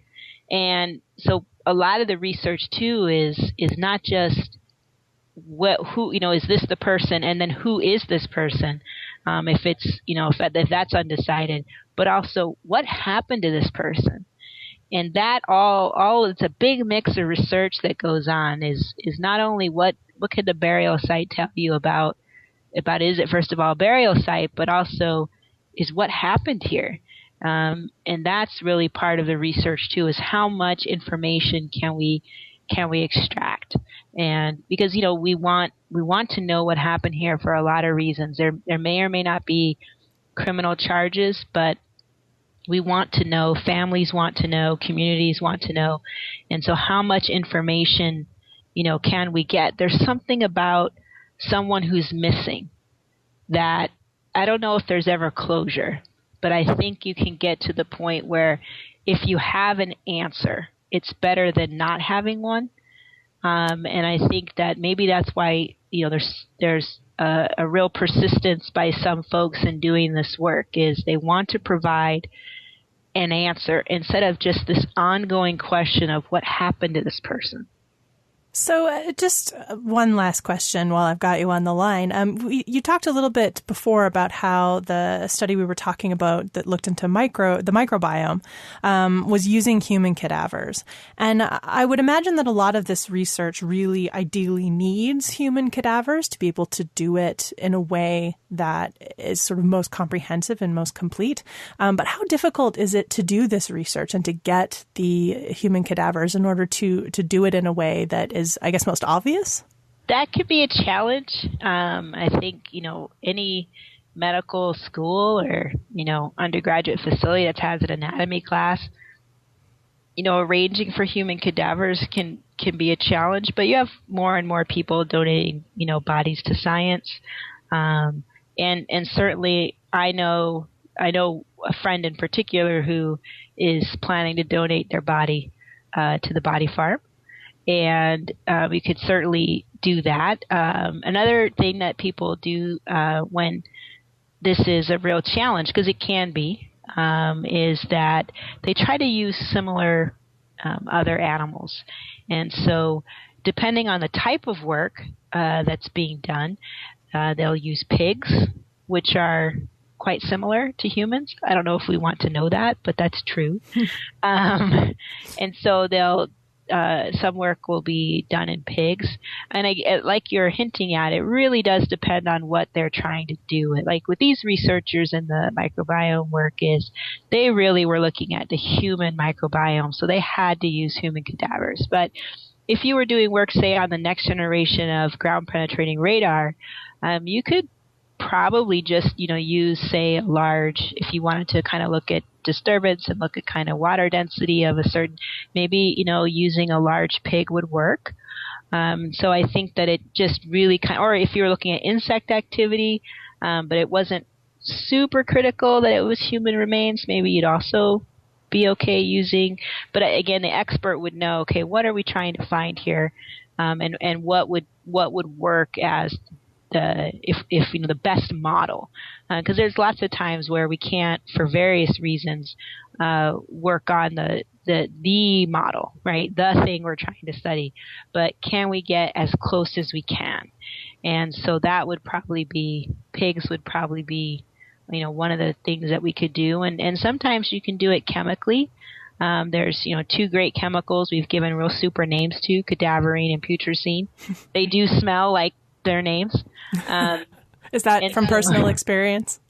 And so a lot of the research too is not just who is this the person, and then who is this person, if it's if that's undecided, but also what happened to this person. And that all it's a big mix of research that goes on is not only what could the burial site tell you about is it, first of all, a burial site, but also is what happened here. And that's really part of the research too, is how much information can we extract. And because we want to know what happened here for a lot of reasons. There may or may not be criminal charges, but we want to know, families want to know, communities want to know. And so how much information, can we get? There's something about someone who's missing that I don't know if there's ever closure, but I think you can get to the point where if you have an answer, it's better than not having one. And I think that maybe that's why, there's a real persistence by some folks in doing this work, is they want to provide an answer instead of just this ongoing question of what happened to this person. So just one last question while I've got you on the line. You talked a little bit before about how the study we were talking about that looked into the microbiome was using human cadavers. And I would imagine that a lot of this research really ideally needs human cadavers to be able to do it in a way that is sort of most comprehensive and most complete. But how difficult is it to do this research and to get the human cadavers in order to do it in a way that is, I guess, most obvious? That could be a challenge. I think, any medical school or, undergraduate facility that has an anatomy class, arranging for human cadavers can be a challenge, but you have more and more people donating, bodies to science. And certainly I know a friend in particular who is planning to donate their body to the body farm. And we could certainly do that. Another thing that people do when this is a real challenge, because it can be, is that they try to use similar other animals. And so depending on the type of work that's being done, they'll use pigs, which are quite similar to humans. I don't know if we want to know that, but that's true. And so they'll some work will be done in pigs. And like you're hinting at, it really does depend on what they're trying to do. Like with these researchers in the microbiome work is they really were looking at the human microbiome. So they had to use human cadavers. But if you were doing work, say, on the next generation of ground penetrating radar, you could probably just, use, say, a large, if you wanted to kind of look at disturbance and look at kind of water density of a certain, maybe, using a large pig would work. So I think that it just really or if you were looking at insect activity, but it wasn't super critical that it was human remains, maybe you'd also be okay using. But again, the expert would know, okay, what are we trying to find here? And what would work as if the best model, because there's lots of times where we can't, for various reasons, work on the model, right? The thing we're trying to study, but can we get as close as we can? And so that would probably be, pigs would probably be, one of the things that we could do. And sometimes you can do it chemically. There's, two great chemicals we've given real super names to, cadaverine and putrescine. They do smell like their names. Is that from personal experience?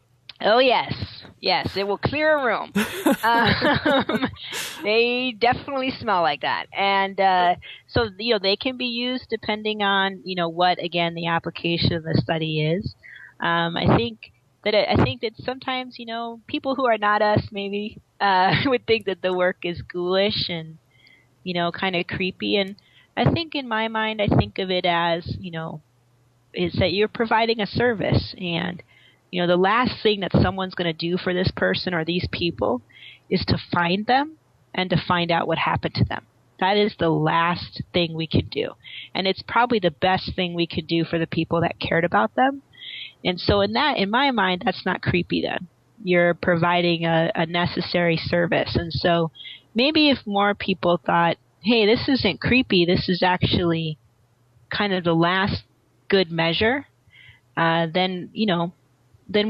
Oh, yes. Yes, it will clear a room. They definitely smell like that. And so, they can be used depending on, what, again, the application of the study is. I think that sometimes, people who are not us maybe would think that the work is ghoulish and, kind of creepy. And I think in my mind, I think of it as, is that you're providing a service. And, the last thing that someone's going to do for this person or these people is to find them and to find out what happened to them. That is the last thing we could do. And it's probably the best thing we could do for the people that cared about them. And so in my mind, that's not creepy then. You're providing a necessary service. And so maybe if more people thought, hey, this isn't creepy, this is actually kind of the last good measure, then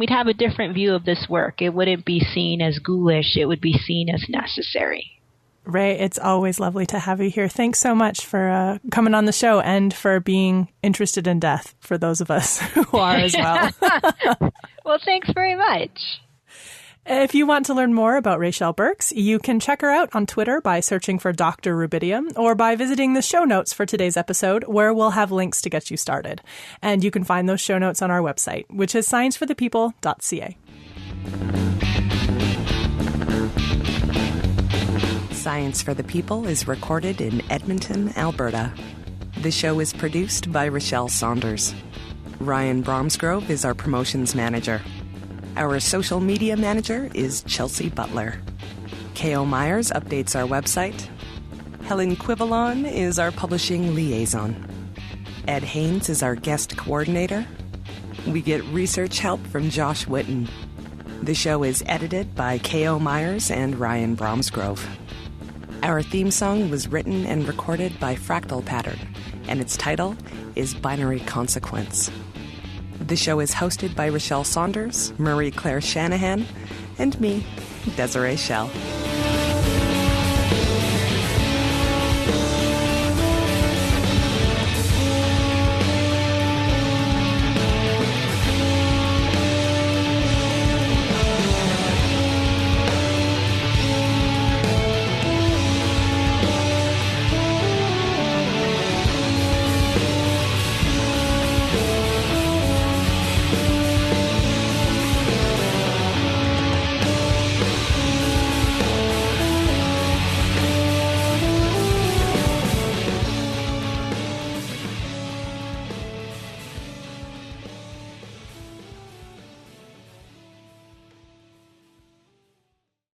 we'd have a different view of this work. It wouldn't be seen as ghoulish. It would be seen as necessary. Ray, it's always lovely to have you here. Thanks so much for coming on the show and for being interested in death for those of us who are as well. Well, thanks very much. If you want to learn more about Raychelle Burks, you can check her out on Twitter by searching for Dr. Rubidium or by visiting the show notes for today's episode, where we'll have links to get you started. And you can find those show notes on our website, which is scienceforthepeople.ca. Science for the People is recorded in Edmonton, Alberta. The show is produced by Raychelle Saunders. Ryan Bromsgrove is our promotions manager. Our social media manager is Chelsea Butler. K.O. Myers updates our website. Helen Quivalon is our publishing liaison. Ed Haynes is our guest coordinator. We get research help from Josh Witten. The show is edited by K.O. Myers and Ryan Bromsgrove. Our theme song was written and recorded by Fractal Pattern and its title is Binary Consequence. The show is hosted by Raychelle Saunders, Marie Claire Shanahan, and me, Desiree Schell.